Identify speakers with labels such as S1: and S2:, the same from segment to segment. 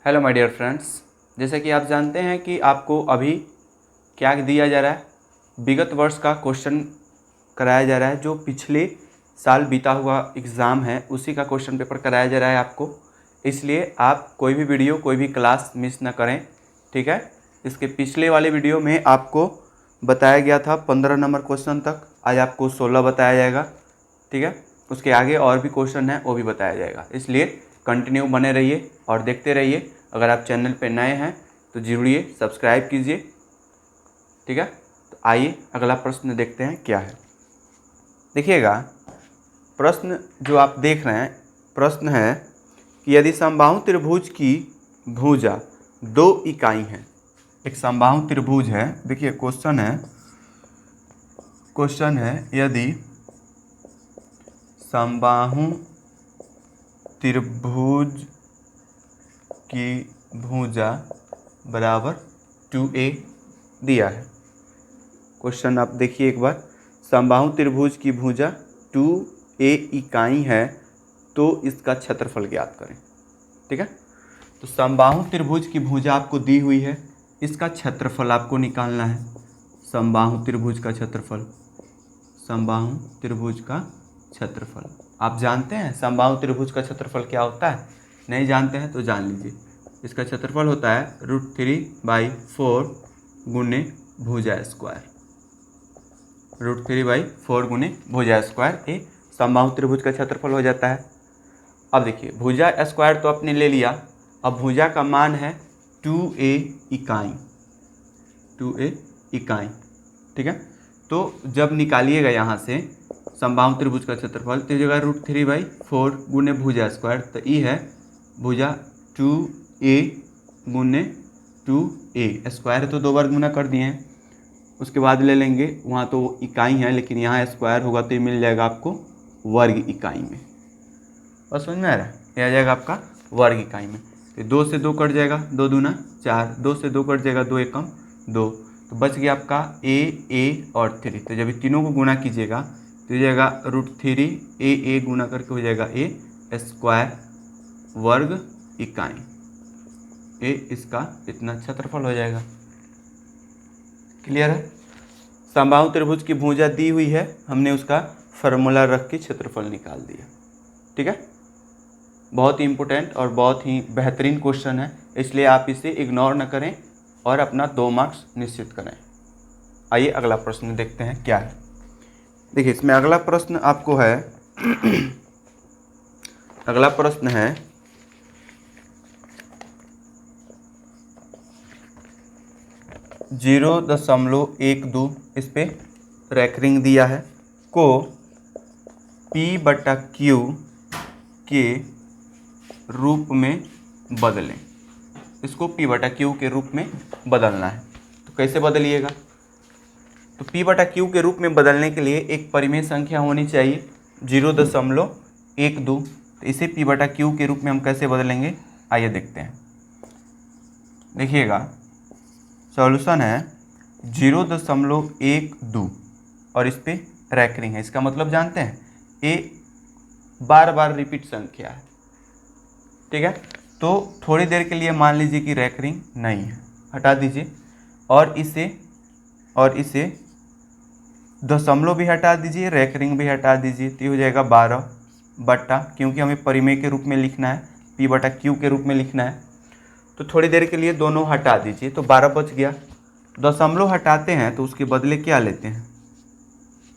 S1: Hello my dear friends, जैसे कि आप जानते हैं कि आपको अभी क्या दिया जा रहा है, विगत वर्ष का क्वेश्चन कराया जा रहा है। जो पिछले साल बीता हुआ एग्ज़ाम है उसी का क्वेश्चन पेपर कराया जा रहा है आपको। इसलिए आप कोई भी वीडियो कोई भी क्लास मिस ना करें, ठीक है। इसके पिछले वाले वीडियो में आपको बताया गया था 15 नंबर क्वेश्चन तक, आज आपको 16 बताया जाएगा, ठीक है। उसके आगे और भी क्वेश्चन है वो भी बताया जाएगा, इसलिए कंटिन्यू बने रहिए और देखते रहिए। अगर आप चैनल पे नए हैं तो जुड़िए, सब्सक्राइब कीजिए, ठीक है। तो आइए अगला प्रश्न देखते हैं क्या है। देखिएगा, प्रश्न जो आप देख रहे हैं, प्रश्न है कि यदि समबाहु त्रिभुज की भुजा 2 इकाई है। एक समबाहु त्रिभुज है, देखिए क्वेश्चन है यदि समबाहु त्रिभुज की भुजा बराबर 2a दिया है। क्वेश्चन आप देखिए एक बार, समबाहु त्रिभुज की भुजा 2a इकाई है तो इसका क्षेत्रफल ज्ञात करें, ठीक है। तो समबाहु त्रिभुज की भुजा आपको दी हुई है, इसका क्षेत्रफल आपको निकालना है। समबाहु त्रिभुज का क्षेत्रफल, समबाहु त्रिभुज का क्षेत्रफल आप जानते हैं समबाहु त्रिभुज का क्षेत्रफल क्या होता है? नहीं जानते हैं तो जान लीजिए। इसका क्षेत्रफल होता है √3/4 गुने भुजा स्क्वायर। √3/4 गुने भुजा स्क्वायर, ये समबाहु त्रिभुज का क्षेत्रफल हो जाता है। अब देखिए, भुजा स्क्वायर तो आपने ले लिया, अब भुजा का मान है 2a इकाई, 2a इकाई, ठीक है। तो जब निकालिएगा यहाँ से समबाहु त्रिभुज का क्षेत्रफल, तो जगह √3/4 गुने भुजा स्क्वायर, तो ये है भुजा 2a गुने 2a स्क्वायर, तो 2 बार गुना कर दिए हैं। उसके बाद ले लेंगे, वहाँ तो इकाई है लेकिन यहाँ स्क्वायर होगा तो ये मिल जाएगा आपको वर्ग इकाई में। और समझ में आ रहा है, ये आ जाएगा आपका वर्ग इकाई में। तो 2 से 2 कट जाएगा, 2 दूना 4, 2 से 2 कट जाएगा, 2 एकम 2, तो बच गया आपका a और 3। तो जब ये तीनों को गुना कीजिएगा तो हो जाएगा √3a गुना करके हो जाएगा a स्क्वायर वर्ग इकाई, ए इसका इतना क्षेत्रफल हो जाएगा। क्लियर है? समबाहु त्रिभुज की भुजा दी हुई है, हमने उसका फार्मूला रख के क्षेत्रफल निकाल दिया, ठीक है। बहुत ही इम्पोर्टेंट और बहुत ही बेहतरीन क्वेश्चन है, इसलिए आप इसे इग्नोर न करें और अपना 2 मार्क्स निश्चित करें। आइए अगला प्रश्न देखते हैं क्या है। देखिए, इसमें अगला प्रश्न आपको है अगला प्रश्न है 0.12, इस पे रैखरिंग दिया है, को P/Q के रूप में बदलें। इसको P/Q के रूप में बदलना है, तो कैसे बदलिएगा? तो P/Q के रूप में बदलने के लिए एक परिमेय संख्या होनी चाहिए 0.12। तो इसे P/Q के रूप में हम कैसे बदलेंगे, आइए देखते हैं। देखिएगा, सॉल्यूशन है 0.12 और इस पे रैखरिंग है। इसका मतलब जानते हैं, ये बार बार रिपीट संख्या है, ठीक है। तो थोड़ी देर के लिए मान लीजिए कि रैखरिंग नहीं है, हटा दीजिए, और इसे दशमलव भी हटा दीजिए, रैखरिंग भी हटा दीजिए, तो हो जाएगा 12 क्योंकि हमें परिमेय के रूप में लिखना है, P/Q के रूप में लिखना है। तो थोड़ी देर के लिए दोनों हटा दीजिए, तो 12 बच गया। दशमलव हटाते हैं तो उसके बदले क्या लेते हैं,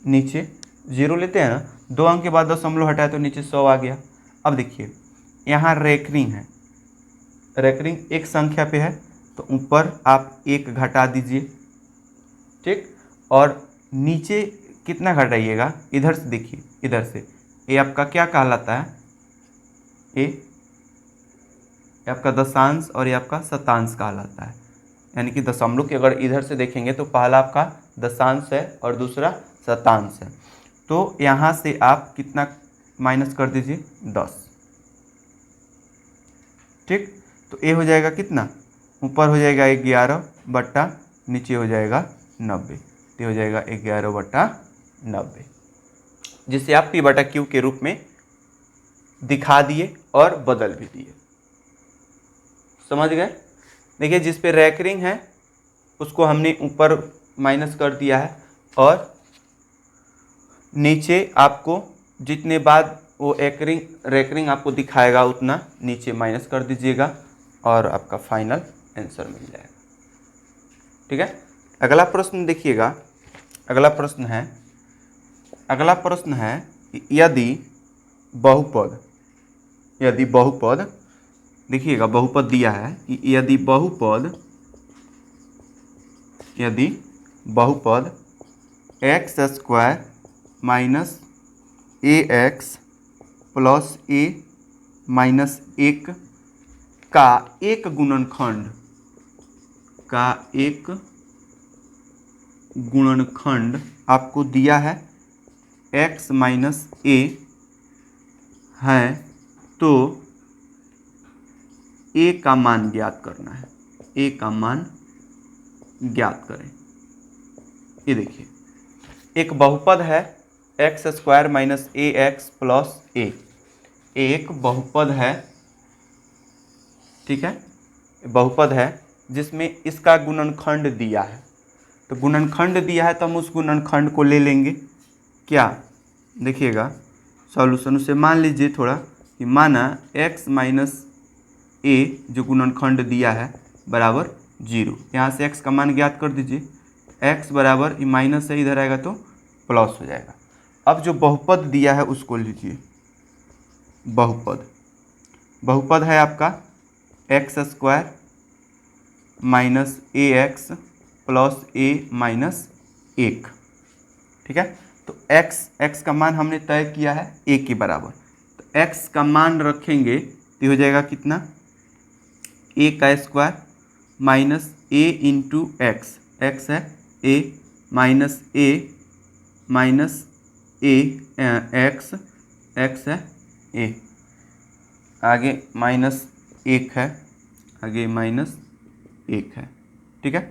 S1: नीचे 0 लेते हैं ना। 2 अंक के बाद दशमलव हटाए तो नीचे 100 आ गया। अब देखिए, यहाँ रैखरिंग है, रैखरिंग एक संख्या पे है तो ऊपर आप 1 घटा दीजिए, ठीक। और नीचे कितना घटाइएगा, इधर से देखिए, इधर से ये आपका क्या कहलाता है, ये आपका दशांश और ये आपका शतांश कहलाता है। यानी कि दशमलव की अगर इधर से देखेंगे तो पहला आपका दशांश है और दूसरा शतांश है। तो यहाँ से आप कितना माइनस कर दीजिए, 10, ठीक। तो ये हो जाएगा कितना, ऊपर हो जाएगा 11 बट्टा नीचे हो जाएगा 90, तो हो जाएगा 11/90, जिसे आप P/Q के रूप में दिखा दिए और बदल भी दिए। समझ गए। देखिए जिस पे रैकरिंग है उसको हमने ऊपर माइनस कर दिया है, और नीचे आपको जितने बाद वो रैकरिंग आपको दिखाएगा उतना नीचे माइनस कर दीजिएगा और आपका फाइनल आंसर मिल जाएगा। ठीक है। अगला प्रश्न देखिएगा। अगला प्रश्न है कि यदि बहुपद देखिएगा, बहुपद दिया है कि यदि बहुपद एक्स स्क्वायर माइनस ए एक्स प्लस ए माइनस एक का एक गुणनखंड आपको दिया है x माइनस ए है, तो a का मान ज्ञात करना है। a का मान ज्ञात करें। ये देखिए एक बहुपद है एक्स स्क्वायर माइनस ए एक्स प्लस ए, एक बहुपद है, ठीक है, बहुपद है जिसमें इसका गुणनखंड दिया है। तो गुणनखंड दिया है तो हम उस गुणनखंड को ले लेंगे। क्या देखिएगा सॉल्यूशन उसे मान लीजिए थोड़ा कि माना x माइनस ए जो गुणनखंड दिया है बराबर 0। यहाँ से x का मान ज्ञात कर दीजिए। x बराबर ये माइनस से इधर आएगा तो प्लस हो जाएगा। अब जो बहुपद दिया है उसको लीजिए। बहुपद है आपका एक्स स्क्वायर माइनस ए एक्स प्लस ए माइनस एक। ठीक है। तो x का मान हमने तय किया है a के बराबर। तो x का मान रखेंगे तो हो जाएगा कितना, a का square minus a into x, x है a minus a minus a x, x है a, आगे माइनस एक है, आगे माइनस एक है। ठीक है।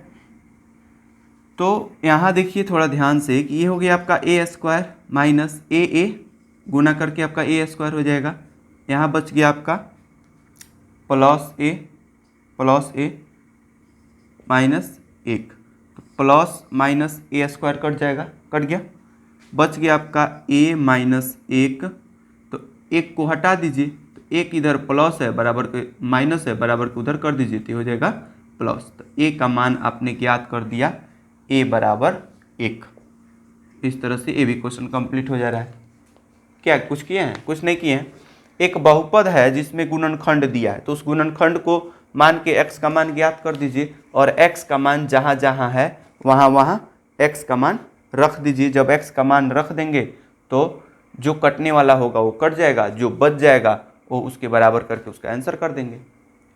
S1: तो यहाँ देखिए थोड़ा ध्यान से कि ये हो गया आपका ए स्क्वायर माइनस ए गुना करके आपका ए स्क्वायर हो जाएगा। यहाँ बच गया आपका प्लस ए माइनस एक, तो प्लस माइनस ए स्क्वायर कट जाएगा, कट गया। बच गया आपका ए माइनस एक, तो एक को हटा दीजिए, तो एक इधर प्लस है बराबर के माइनस है बराबर के उधर कर दीजिए तो हो जाएगा प्लस। तो ए का मान आपने ज्ञात कर दिया ए बराबर एक। इस तरह से ए भी क्वेश्चन कंप्लीट हो जा रहा है। क्या कुछ किए हैं? कुछ नहीं किए हैं। एक बहुपद है जिसमें गुणनखंड दिया है, तो उस गुणनखंड को मान के x का मान ज्ञात कर दीजिए और x का मान जहाँ जहाँ है वहाँ वहाँ x का मान रख दीजिए। जब x का मान रख देंगे तो जो कटने वाला होगा वो कट जाएगा, जो बच जाएगा वो उसके बराबर करके उसका आंसर कर देंगे।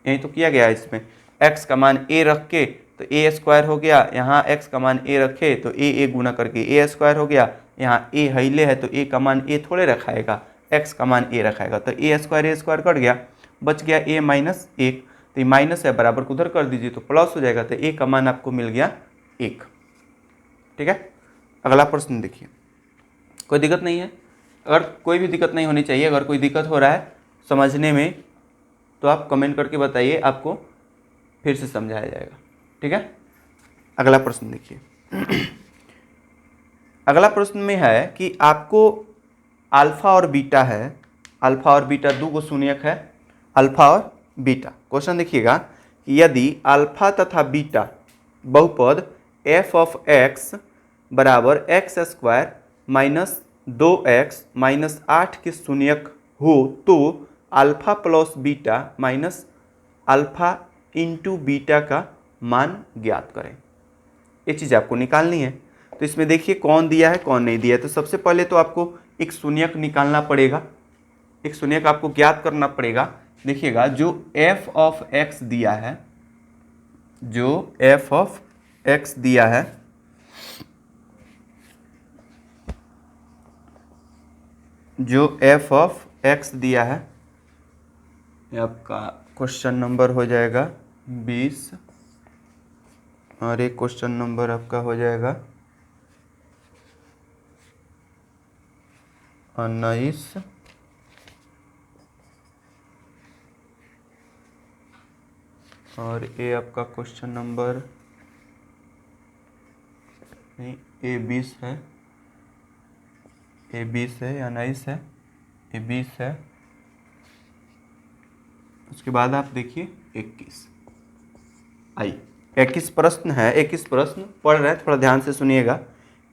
S1: यही तो किया गया है इसमें। x का मान a रख के तो ए स्क्वायर हो गया, यहाँ x का मान a रखे तो ए गुना करके ए स्क्वायर हो गया। यहाँ a हईले है तो a का मान a थोड़े रखाएगा, x का मान a रखाएगा, तो ए स्क्वायर कट गया, बच गया a माइनस एक। तो ये माइनस है बराबर को उधर कर दीजिए तो प्लस हो जाएगा, तो a का मान आपको मिल गया एक। ठीक है। अगला प्रश्न देखिए। कोई दिक्कत नहीं है, अगर कोई भी दिक्कत नहीं होनी चाहिए। अगर कोई दिक्कत हो रहा है समझने में तो आप कमेंट करके बताइए, आपको फिर से समझाया जाएगा। ठीक है। अगला प्रश्न देखिए। अगला प्रश्न में है कि आपको अल्फा और बीटा है, अल्फा और बीटा दो गो शून्यक है, अल्फा और बीटा। क्वेश्चन देखिएगा कि यदि अल्फा तथा बीटा बहुपद f ऑफ x बराबर x square minus 2x minus 8 के शून्यक हो तो alpha plus beta minus alpha into beta का मान ज्ञात करें। ये चीज़ आपको निकालनी है। तो इसमें देखिए कौन दिया है कौन नहीं दिया है। तो सबसे पहले तो आपको एक शून्यक निकालना पड़ेगा, एक शून्यक आपको ज्ञात करना पड़ेगा। देखिएगा जो f ऑफ x दिया है, जो f ऑफ x दिया है, जो f ऑफ x दिया है, ये आपका क्वेश्चन नंबर हो जाएगा 20 और एक क्वेश्चन नंबर आपका हो जाएगा 19। और ये आपका क्वेश्चन नंबर नहीं, A20 है, A20 है या 19 है, A20 है। उसके बाद आप देखिए 21। आइए 21 प्रश्न है, 21 प्रश्न पढ़ रहे हैं, थोड़ा ध्यान से सुनिएगा।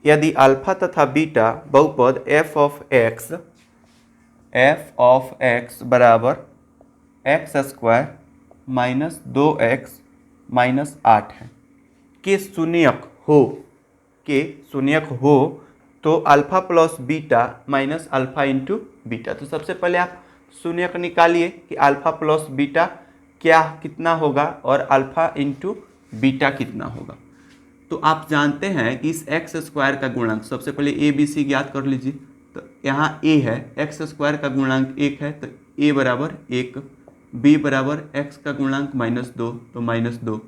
S1: यदि अल्फा तथा बीटा बहुपद f ऑफ x बराबर x² माइनस 2x माइनस 8 है के शून्यक हो तो alpha plus beta minus alpha into beta. तो सबसे पहले आप शून्यक निकालिए कि अल्फा प्लस बीटा क्या कितना होगा और अल्फा इंटू बीटा कितना होगा। तो आप जानते हैं कि इस x² का गुणांक, सबसे पहले ए बी सी ज्ञात कर लीजिए। तो यहाँ a है, x² का गुणांक 1 है तो a बराबर 1, b बराबर x का गुणांक -2 तो -2,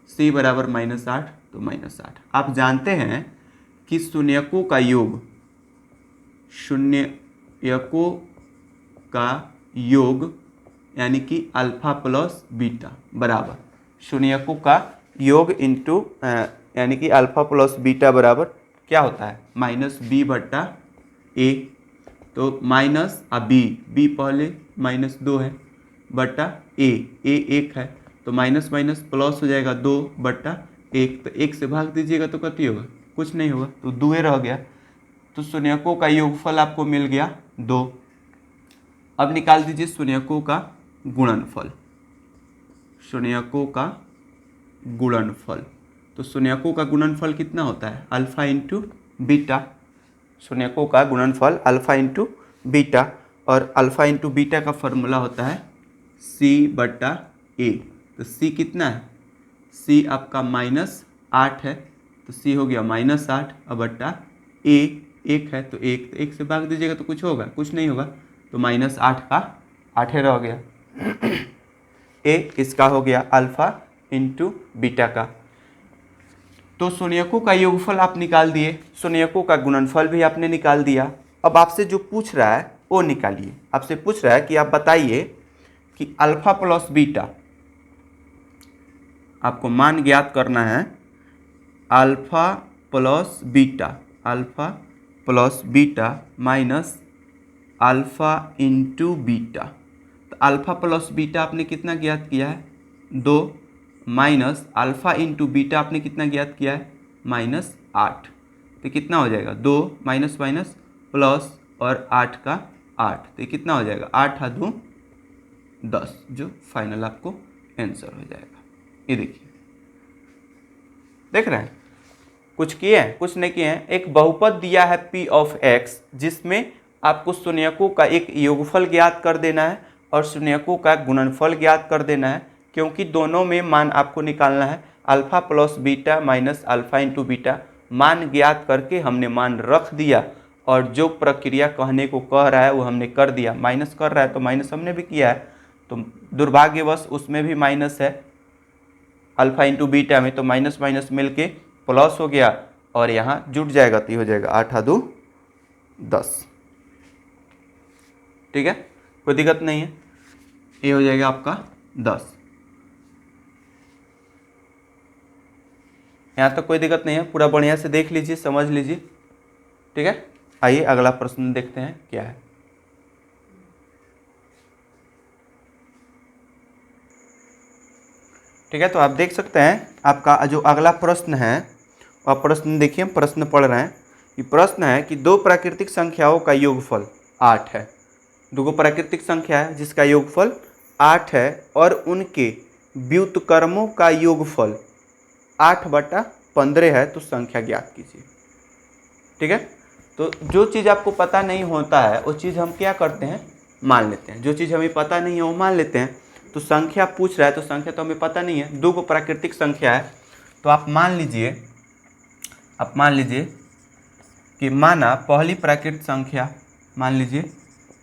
S1: c बराबर -8 तो -8। आप जानते हैं कि शून्यकों का योग यानी कि अल्फा प्लस बीटा बराबर शून्यकों का योग इंटू यानी कि अल्फा प्लस बीटा बराबर क्या होता है -b/a। तो माइनस बी पहले -2 है बटा a 1 है तो माइनस माइनस प्लस हो जाएगा 2/1। तो 1 से भाग दीजिएगा तो कितनी होगा, कुछ नहीं होगा तो 2 रह गया। तो शून्यकों का योगफल आपको मिल गया 2। अब निकाल दीजिए शून्यकों का गुणनफल। तो शून्यकों का गुणनफल कितना होता है अल्फा इंटू बीटा। शून्यकों का गुणनफल अल्फा इंटू बीटा और अल्फा इंटू बीटा का फॉर्मूला होता है c/a। तो c कितना है, c आपका -8 है तो c हो गया -8 और बट्टा a 1 है तो 1 से भाग दीजिएगा तो कुछ होगा, कुछ नहीं होगा तो -8 का 8 रह गया। a इसका हो गया अल्फा इंटू बीटा का। तो शून्यकों का योगफल आप निकाल दिए, शून्यकों का गुणनफल भी आपने निकाल दिया। अब आपसे जो पूछ रहा है वो निकालिए। आपसे पूछ रहा है कि आप बताइए कि अल्फा प्लस बीटा, आपको मान ज्ञात करना है alpha plus beta minus alpha into beta. तो अल्फा प्लस बीटा आपने कितना ज्ञात किया है 2 माइनस अल्फा इंटू बीटा आपने कितना ज्ञात किया है -8। तो कितना हो जाएगा 2 माइनस माइनस प्लस और 8 का 8 तो कितना हो जाएगा 8 × 2 = 10 जो फाइनल आपको आंसर हो जाएगा। ये देखिए, देख रहे हैं कुछ किए हैं कुछ नहीं किए हैं। एक बहुपद दिया है p ऑफ x जिसमें आपको शून्यकों का एक योगफल ज्ञात कर देना है और शून्यकों का गुणनफल ज्ञात कर देना है, क्योंकि दोनों में मान आपको निकालना है alpha plus beta minus alpha into beta. मान ज्ञात करके हमने मान रख दिया और जो प्रक्रिया कहने को कह रहा है वो हमने कर दिया। माइनस कर रहा है तो माइनस हमने भी किया है, तो दुर्भाग्यवश उसमें भी माइनस है अल्फा इंटू बीटा में, तो माइनस माइनस मिलके प्लस हो गया और यहाँ जुट जाएगा तो हो जाएगा 8 × 2 = 10। ठीक है, कोई दिक्कत नहीं है, ये हो जाएगा आपका 10। यहाँ तक कोई दिक्कत नहीं है, पूरा बढ़िया से देख लीजिए समझ लीजिए। ठीक है, आइए अगला प्रश्न देखते हैं क्या है। ठीक है, तो आप देख सकते हैं आपका जो अगला प्रश्न है वह प्रश्न देखिए, हम प्रश्न पढ़ रहे हैं। ये प्रश्न है कि दो प्राकृतिक संख्याओं का योगफल 8 है। दो प्राकृतिक संख्या है जिसका योगफल 8 है और उनके व्युत्क्रमों का योगफल 8/15 है, तो संख्या ज्ञात कीजिए। ठीक है, तो जो चीज़ आपको पता नहीं होता है वो चीज़ हम क्या करते हैं मान लेते हैं। जो चीज़ हमें पता नहीं है वो मान लेते हैं। तो संख्या पूछ रहा है तो संख्या तो हमें पता नहीं है, दो गो प्राकृतिक संख्या है। तो आप मान लीजिए कि माना पहली प्राकृतिक संख्या, मान लीजिए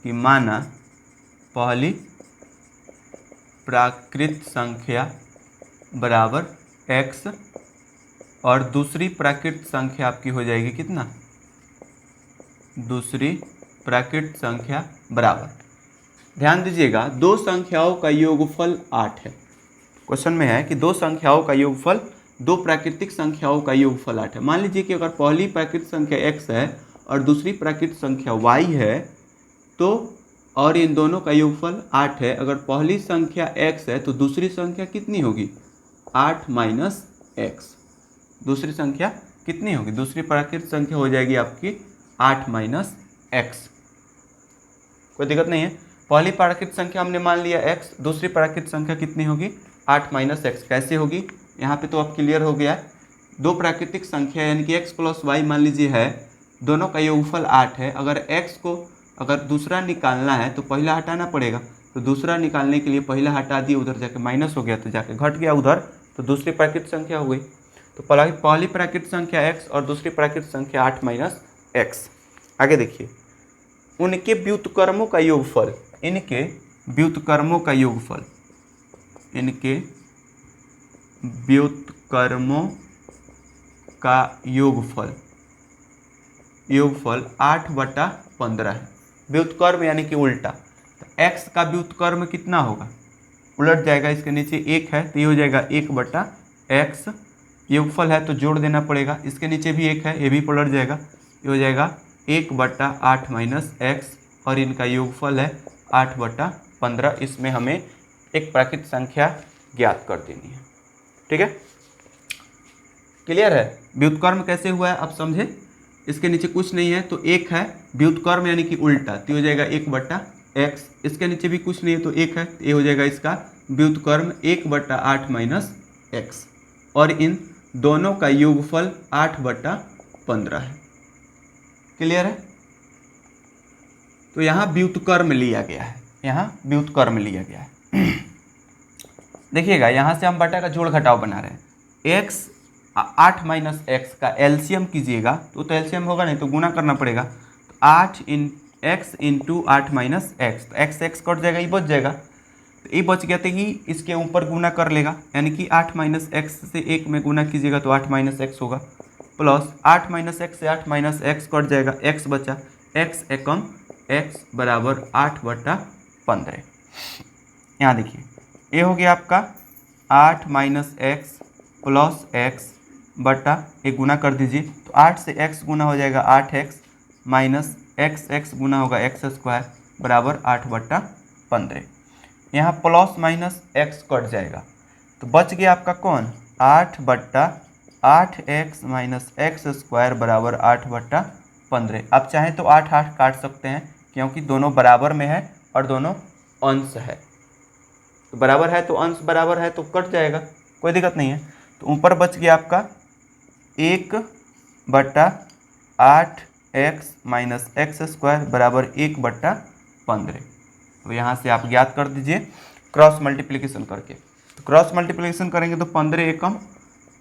S1: कि माना पहली प्राकृतिक संख्या बराबर x और दूसरी प्राकृतिक संख्या आपकी हो जाएगी कितना, दूसरी प्राकृतिक संख्या बराबर, ध्यान दीजिएगा दो संख्याओं का योगफल 8 है। क्वेश्चन में है कि दो संख्याओं का योगफल, दो प्राकृतिक संख्याओं का योगफल 8 है। मान लीजिए कि अगर पहली प्राकृतिक संख्या x है और दूसरी प्राकृतिक संख्या y है, तो और इन दोनों का योगफल 8 है। अगर पहली संख्या x है तो दूसरी संख्या कितनी होगी? 8 माइनस एक्स। दूसरी संख्या कितनी होगी? दूसरी प्राकृतिक संख्या हो जाएगी आपकी 8 माइनस एक्स। कोई दिक्कत नहीं है। पहली प्राकृतिक संख्या हमने मान लिया x, दूसरी प्राकृतिक संख्या कितनी होगी? 8 माइनस एक्स। कैसे होगी यहाँ पे तो अब क्लियर हो गया। दो प्राकृतिक संख्या यानी कि x प्लस वाई मान लीजिए है, दोनों का योगफल 8 है। अगर x को अगर दूसरा निकालना है तो पहला हटाना पड़ेगा, तो दूसरा निकालने के लिए पहला हटा दिए, उधर जाके माइनस हो गया तो जाके घट गया उधर, तो दूसरी प्राकृतिक संख्या हो गई। तो पहली प्राकृतिक संख्या x और दूसरी प्राकृतिक संख्या 8 माइनस एक्स। आगे देखिए, उनके व्युत्क्रमों का योगफल, इनके व्युत्क्रमों का योगफल, इनके व्युत्क्रमों का योगफल 8/15 है। व्युत्क्रम यानी कि उल्टा, तो x का व्युत्क्रम कितना होगा? उलट जाएगा, इसके नीचे 1 है तो ये हो जाएगा 1/x। योगफल है तो जोड़ देना पड़ेगा, इसके नीचे भी 1 है, ये भी पलट जाएगा, ये हो जाएगा 1/8 माइनस एक्स, और इनका योगफल है 8/15। इसमें हमें एक प्राकृतिक संख्या ज्ञात कर देनी है। ठीक है, क्लियर है? व्युत्क्रम कैसे हुआ है आप समझे। इसके नीचे कुछ नहीं है तो 1 है, व्युत्क्रम यानी कि उल्टा, तो हो जाएगा 1/x। इसके नीचे भी कुछ नहीं है तो 1 है, तो ये हो जाएगा इसका व्युत्क्रम 1/8 माइनस एक्स, और इन दोनों का योगफल 8/15 है। क्लियर है? तो यहाँ व्युत्क्रम लिया गया है, यहाँ व्युत्क्रम लिया गया है। देखिएगा, यहाँ से हम बटा का जोड़ घटाव बना रहे हैं। x 8 माइनस एक्स का एलसीएम कीजिएगा तो एलसीएम होगा नहीं तो गुना करना पड़ेगा। तो 8x इंटू 8 माइनस एक्स, तो x कट जाएगा, ये बच जाएगा, तो ये बच गया तो ही इसके ऊपर गुना कर लेगा, यानी कि 8 माइनस एक्स से 1 में गुना कीजिएगा तो 8 माइनस एक्स होगा, प्लस 8 माइनस एक्स से 8 माइनस एक्स कट जाएगा, x बचा, x एकम x बराबर 8/15। यहाँ देखिए, ये हो गया आपका 8 माइनस एक्स प्लस एक्स बटा, ये गुना कर दीजिए, तो 8 से x गुना हो जाएगा 8x माइनस x गुना होगा x² बराबर 8/15। यहाँ प्लस माइनस x कट जाएगा तो बच गया आपका कौन? 8/8x माइनस x² बराबर 8/15। आप चाहें तो 8 काट सकते हैं क्योंकि दोनों बराबर में है और दोनों अंश है, तो बराबर है तो अंश बराबर है तो कट जाएगा, कोई दिक्कत नहीं है। तो ऊपर बच गया आपका 1/8x माइनस x² बराबर 1/15। तो यहाँ से आप ज्ञात कर दीजिए क्रॉस मल्टीप्लिकेशन करके। तो क्रॉस मल्टीप्लिकेशन करेंगे तो 15 एकम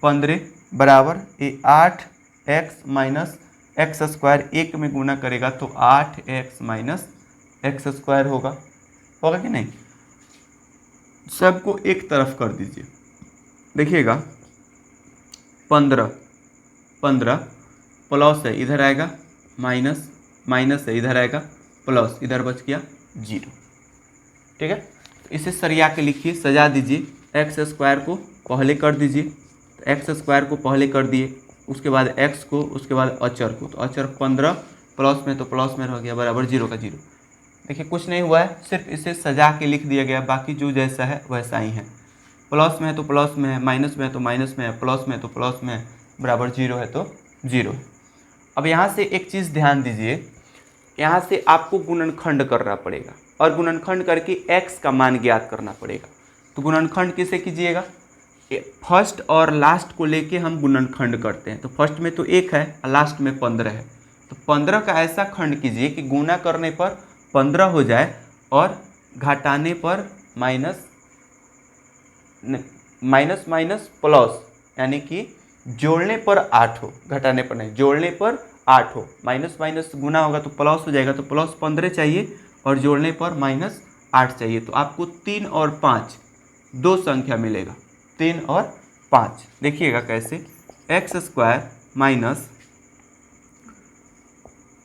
S1: 15 बराबर ये 8x माइनस x² 1 में गुना करेगा तो 8x माइनस x² होगा कि नहीं? सबको एक तरफ कर दीजिए। देखिएगा 15 प्लस है, इधर आएगा माइनस, माइनस है, इधर आएगा प्लस, इधर बच गया 0। ठीक है, तो इसे सरिया के लिखिए, सजा दीजिए। x² को पहले कर दीजिए, तो x² को पहले कर दिए, उसके बाद x को, उसके बाद अचर को, तो अचर 15 प्लस में तो प्लस में रह गया बराबर 0 का 0। देखिए कुछ नहीं हुआ है, सिर्फ इसे सजा के लिख दिया गया, बाकी जो जैसा है वैसा ही है। प्लस में है तो प्लस में है, माइनस में है तो माइनस में है, प्लस में है तो प्लस में है, बराबर 0 है तो 0 है। अब यहाँ से एक चीज़ ध्यान दीजिए, यहाँ से आपको गुणनखंड करना पड़ेगा और गुणनखंड करके x का मान ज्ञात करना पड़ेगा। तो गुणनखंड किसे कीजिएगा? फर्स्ट और लास्ट को लेके हम गुणनखंड करते हैं। तो फर्स्ट में तो 1 है और लास्ट में 15 है, तो 15 का ऐसा खंड कीजिए कि गुना करने पर 15 हो जाए और घटाने पर माइनस माइनस प्लस, यानी कि जोड़ने पर 8 हो, घटाने पर नहीं, जोड़ने पर 8 हो। माइनस माइनस गुना होगा तो प्लस हो जाएगा, तो प्लस 15 चाहिए और जोड़ने पर -8 चाहिए। तो आपको 3 और 5 दो संख्या मिलेगा, 3 और 5। देखिएगा कैसे, x² माइनस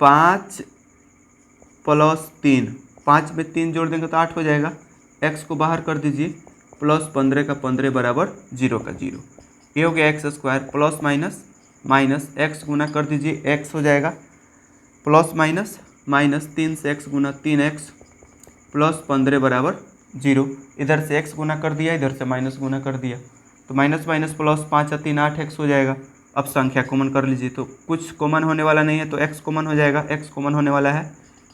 S1: 5 प्लस 3, 5 में 3 जोड़ देंगे तो 8 हो जाएगा। x को बाहर कर दीजिए, प्लस 15 का 15 बराबर 0 का 0। ये हो गया x square plus minus minus x गुना कर दीजिए, एक्स हो जाएगा प्लस माइनस माइनस 3 से एक्स गुना 3x प्लस 15 बराबर 0। इधर से x गुना कर दिया, इधर से माइनस गुना कर दिया, तो माइनस माइनस प्लस 5 या 3 8x हो जाएगा। अब संख्या कॉमन कर लीजिए, तो कुछ कॉमन होने वाला नहीं है तो x कॉमन हो जाएगा, x कॉमन होने वाला है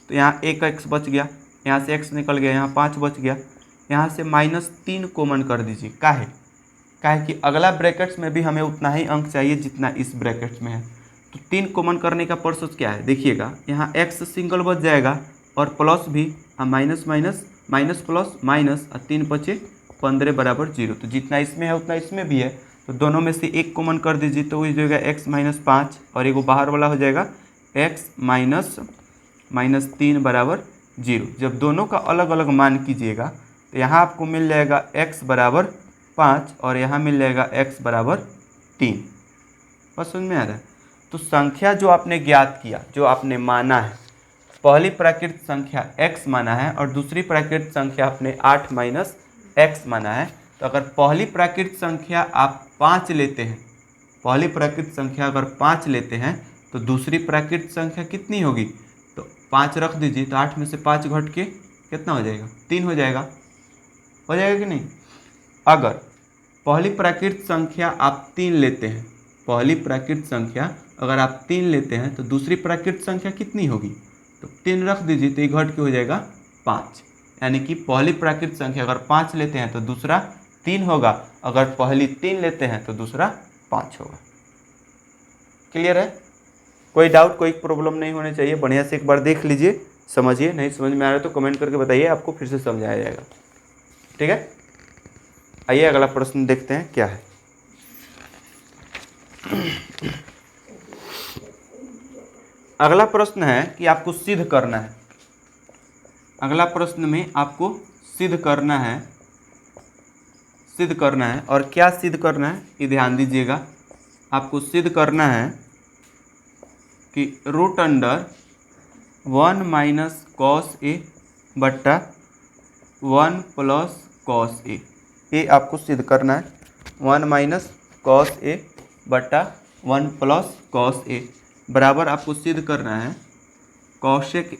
S1: तो यहाँ एक x बच गया, यहाँ से x निकल गया, यहाँ 5 बच गया, यहाँ से -3 कॉमन कर दीजिए। काहे कि अगला ब्रैकेट्स में भी हमें उतना ही अंक चाहिए जितना इस ब्रैकेट्स में है। तो 3 कॉमन करने का प्रोसेस क्या है, देखिएगा यहाँ x सिंगल बच जाएगा और प्लस भी minus minus minus plus minus और 3 बचे 15 बराबर 0। तो जितना इसमें है उतना इसमें भी है, तो दोनों में से एक कॉमन कर दीजिए, तो हो जाएगा x माइनस 5 और एगो बाहर वाला हो जाएगा x माइनस 3 बराबर 0। जब दोनों का अलग अलग मान कीजिएगा तो यहाँ आपको मिल जाएगा x बराबर 5 और यहाँ मिल जाएगा x बराबर 3। बस समझ में आ रहा है। तो संख्या जो आपने ज्ञात किया, जो आपने माना है, पहली प्राकृत संख्या x माना है और दूसरी प्राकृत संख्या आपने 8 माइनस x माना है। तो अगर पहली प्राकृत संख्या आप 5 लेते हैं, पहली प्राकृत संख्या अगर 5 लेते हैं तो दूसरी प्राकृत संख्या कितनी होगी, तो 5 रख दीजिए, तो 8 में से 5 घट के कितना हो जाएगा, 3 हो जाएगा कि नहीं। अगर पहली प्राकृत संख्या आप 3 लेते हैं, पहली प्राकृत संख्या अगर आप 3 लेते हैं तो दूसरी प्राकृत संख्या कितनी होगी, तो 3 रख दीजिए, तो ये घट के हो जाएगा 5। यानी कि पहली प्राकृत संख्या अगर 5 लेते हैं तो दूसरा 3 होगा, अगर पहली 3 लेते हैं तो दूसरा 5 होगा। क्लियर है? कोई डाउट, कोई प्रॉब्लम नहीं होनी चाहिए। बढ़िया से एक बार देख लीजिए, समझिए। नहीं समझ में आ रहा है तो कमेंट करके बताइए, आपको फिर से समझाया जाएगा। ठीक है, आइए अगला प्रश्न देखते हैं क्या है। अगला प्रश्न है कि आपको सिद्ध करना है। अगला प्रश्न में आपको सिद्ध करना है, और क्या सिद्ध करना है ये ध्यान दीजिएगा। आपको सिद्ध करना है कि root under 1 minus cos A बट्टा 1 प्लस कॉस ए, ये आपको सिद्ध करना है। 1 माइनस कॉस ए बट्टा 1 प्लस कॉस ए बराबर आपको सिद्ध करना है cosec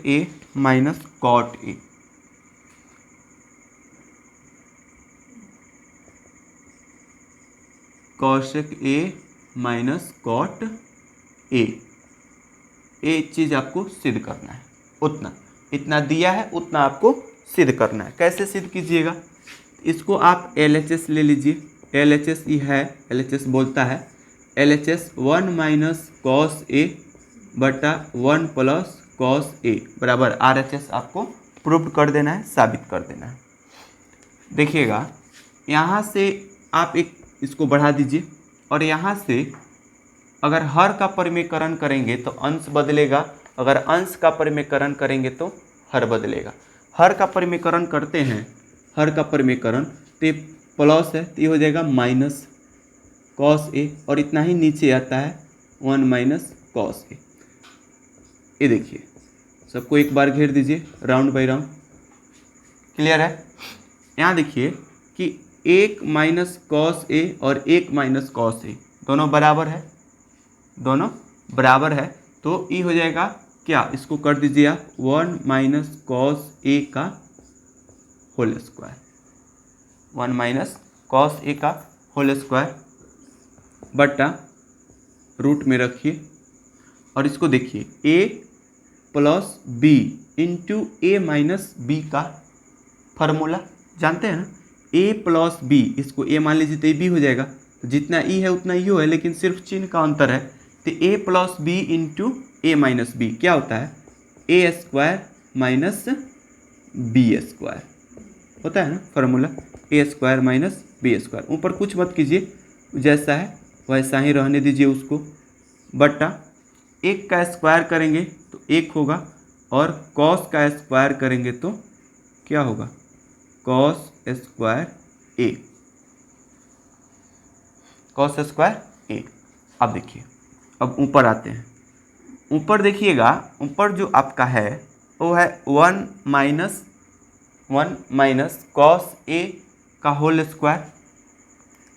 S1: A minus cot A. Cosec A minus cot A, ये चीज़ आपको सिद्ध करना है। इतना दिया है, उतना आपको सिद्ध करना है। कैसे सिद्ध कीजिएगा, इसको आप LHS ले लीजिए। LHS ये है, LHS बोलता है LHS 1 माइनस कॉस ए बटा 1 प्लस कॉस ए बराबर RHS आपको प्रूव कर देना है, साबित कर देना है। देखिएगा यहाँ से आप एक इसको बढ़ा दीजिए और यहाँ से अगर हर का परिमेयकरण करेंगे तो अंश बदलेगा, अगर अंश का परिमेयकरण करेंगे तो हर बदलेगा। हर का परिमेयकरण करते हैं, हर का परिमेयकरण तो प्लस है तो ये हो जाएगा माइनस कॉस ए, और इतना ही नीचे आता है 1 माइनस कॉस ए। ये देखिए, सबको एक बार घेर दीजिए राउंड बाई राउंड। क्लियर है? यहाँ देखिए कि 1 माइनस कॉस ए और 1 माइनस कॉस ए दोनों बराबर है, दोनों बराबर है, तो ये हो जाएगा क्या, इसको कर दीजिए आप 1 माइनस कॉस ए का whole square, 1 minus cos A का होल स्क्वायर बट्टा रूट में रखिए और इसको देखिए a plus B into A minus B का फार्मूला जानते हैं ना, a प्लस बी, इसको a मान लीजिए तो ये b हो जाएगा, तो जितना e है उतना u है, लेकिन सिर्फ चिन्ह का अंतर है। तो a plus B into A minus B क्या होता है, A square minus B square होता है ना formula, A square minus B square. ऊपर कुछ मत कीजिए, जैसा है वैसा ही रहने दीजिए उसको, बट्टा 1 का स्क्वायर करेंगे तो 1 होगा और कॉस का स्क्वायर करेंगे तो क्या होगा, कॉस स्क्वायर ए, कॉस स्क्वायर ए। अब देखिए, अब ऊपर आते हैं। ऊपर देखिएगा, ऊपर जो आपका है वो है 1 1 माइनस कॉस ए का होल स्क्वायर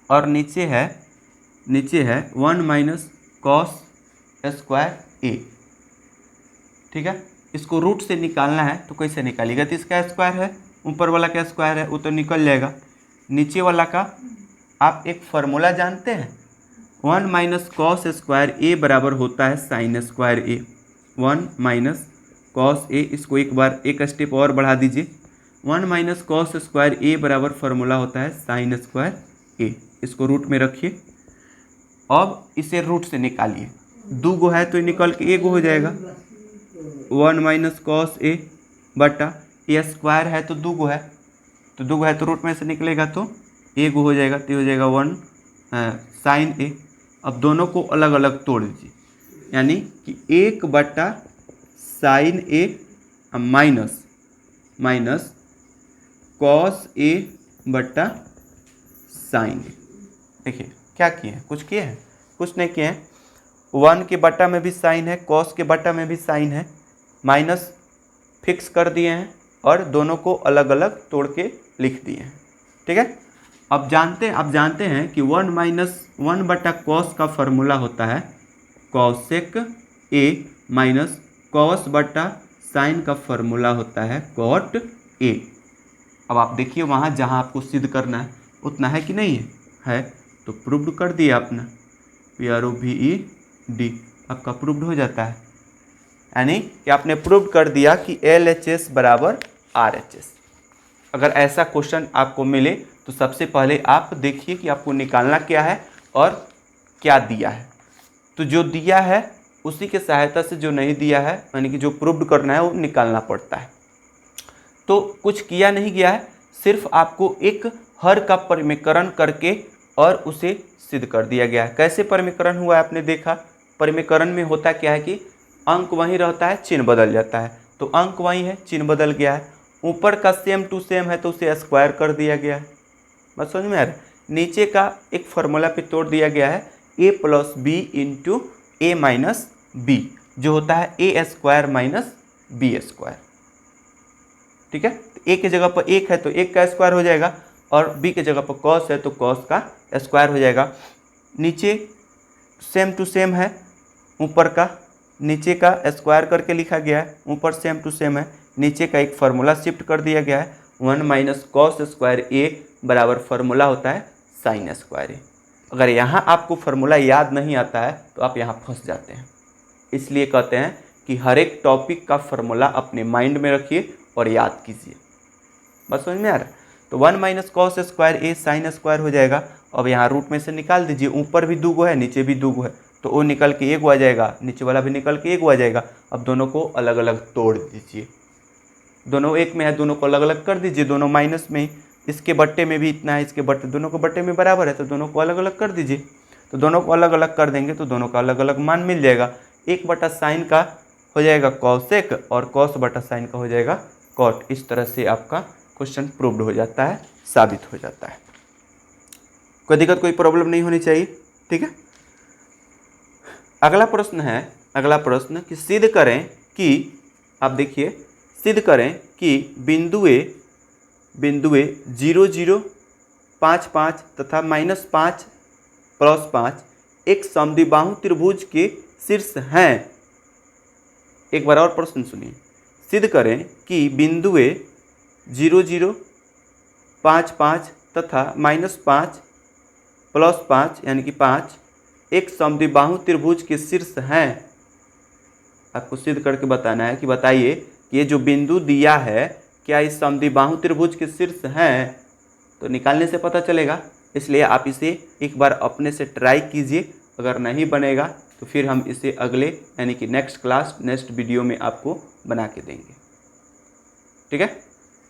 S1: और नीचे है 1 माइनस कॉस स्क्वायर ए। ठीक है, इसको रूट से निकालना है तो कैसे निकालिएगा? तो इसका स्क्वायर है, ऊपर वाला का स्क्वायर है, वो तो निकल जाएगा। नीचे वाला का आप एक फार्मूला जानते हैं, 1 माइनस कॉस स्क्वायर ए बराबर होता है sine square A. 1 minus cos A, इसको एक बार एक स्टेप और बढ़ा दीजिए। 1 माइनस कॉस स्क्वायर ए बराबर फार्मूला होता है साइन स्क्वायर ए। इसको रूट में रखिए, अब इसे रूट से निकालिए। 2 गो है तो निकल के 1 हो जाएगा। 1 माइनस कॉस ए बटा ए स्क्वायर है तो 2 गो है, तो 2 गो है तो रूट में से निकलेगा तो 1 हो जाएगा, तो हो जाएगा 1 साइन ए। अब दोनों को अलग अलग तोड़ दीजिए, यानी कि 1 बटा sign A minus cos A बटा साइन ए। देखिए क्या किए हैं, कुछ किए हैं? कुछ नहीं किए हैं। 1 के बटा में भी साइन है, कॉस के बटा में भी साइन है, माइनस फिक्स कर दिए हैं और दोनों को अलग अलग तोड़ के लिख दिए हैं। ठीक है, अब जानते हैं कि 1 माइनस 1 बटा कॉस का फॉर्मूला होता है कॉसेक ए माइनस कॉस बटा साइन का फॉर्मूला होता है कॉट ए। अब आप देखिए वहाँ जहाँ आपको सिद्ध करना है उतना है कि नहीं है, तो प्रूव्ड कर दिया अपना, PROVED आपका प्रूव्ड हो जाता है। यानी कि आपने प्रूव्ड कर दिया कि LHS बराबर RHS। अगर ऐसा क्वेश्चन आपको मिले तो सबसे पहले आप देखिए कि आपको निकालना क्या है और क्या दिया है। तो जो दिया है उसी के सहायता से, जो नहीं दिया है यानी कि जो प्रूव्ड करना है वो निकालना पड़ता है। तो कुछ किया नहीं गया है, सिर्फ आपको एक हर का परिमीकरण करके और उसे सिद्ध कर दिया गया है। कैसे परिमीकरण हुआ है आपने देखा। परिमीकरण में होता क्या है कि अंक वहीं रहता है, चिन्ह बदल जाता है, तो अंक वहीं है, चिन्ह बदल गया है। ऊपर का सेम टू सेम है तो उसे स्क्वायर कर दिया गया है। बस समझ में आ रहा है। नीचे का एक फार्मूला पे तोड़ दिया गया है a plus B into A minus B, जो होता है A square minus B square. ठीक है, ए की जगह पर 1 है तो 1 का स्क्वायर हो जाएगा और बी की जगह पर कॉस है तो कॉस का स्क्वायर हो जाएगा। नीचे सेम टू सेम है, ऊपर का नीचे का स्क्वायर करके लिखा गया है, ऊपर सेम टू सेम है, नीचे का एक फार्मूला शिफ्ट कर दिया गया है। 1 माइनस कॉस स्क्वायर ए बराबर फार्मूला होता है साइन स्क्वायर ए। अगर यहाँ आपको फार्मूला याद नहीं आता है तो आप यहाँ फंस जाते हैं। इसलिए कहते हैं कि हर एक टॉपिक का फार्मूला अपने माइंड में रखिए और याद कीजिए। बस समझ में आ रहा है। तो 1 माइनस कॉस स्क्वायर ए साइन स्क्वायर हो जाएगा। अब यहाँ रूट में से निकाल दीजिए, ऊपर भी 2 गो है, नीचे भी 2 गो है, तो वो निकल के 1 आ जाएगा, नीचे वाला भी निकल के 1 आ जाएगा। अब दोनों को अलग अलग तोड़ दीजिए, दोनों एक में है, दोनों को अलग अलग कर दीजिए, दोनों माइनस में ही। इसके बट्टे में भी इतना है, इसके बट्टे, दोनों को बट्टे में बराबर है तो दोनों को अलग अलग कर दीजिए। तो दोनों को अलग अलग कर देंगे तो दोनों का अलग अलग मान मिल जाएगा। 1 बटा साइन का हो जाएगा कॉसेक और कॉस बटा साइन का हो जाएगा कॉट। इस तरह से आपका क्वेश्चन प्रूव्ड हो जाता है, साबित हो जाता है। कोई दिक्कत, कोई प्रॉब्लम नहीं होनी चाहिए। ठीक है, अगला प्रश्न कि सिद्ध करें कि, आप देखिए, सिद्ध करें कि बिंदुए 0 0 5 5 तथा -5 + 5 एक समद्विबाहु त्रिभुज के शीर्ष हैं। एक बार और प्रश्न सुनिए। सिद्ध करें कि बिंदुए 0 0 5 5 तथा -5 + 5 यानी कि 5 एक समद्विबाहु त्रिभुज के शीर्ष हैं। आपको सिद्ध करके बताना है कि बताइए कि ये जो बिंदु दिया है क्या इस समद्विबाहु त्रिभुज के शीर्ष हैं। तो निकालने से पता चलेगा, इसलिए आप इसे एक बार अपने से ट्राई कीजिए। अगर नहीं बनेगा तो फिर हम इसे अगले यानी कि नेक्स्ट वीडियो में आपको बना के देंगे। ठीक है,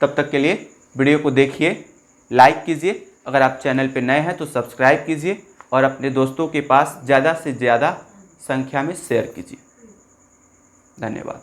S1: तब तक के लिए वीडियो को देखिए, लाइक कीजिए, अगर आप चैनल पे नए हैं तो सब्सक्राइब कीजिए और अपने दोस्तों के पास ज़्यादा से ज़्यादा संख्या में शेयर कीजिए। धन्यवाद।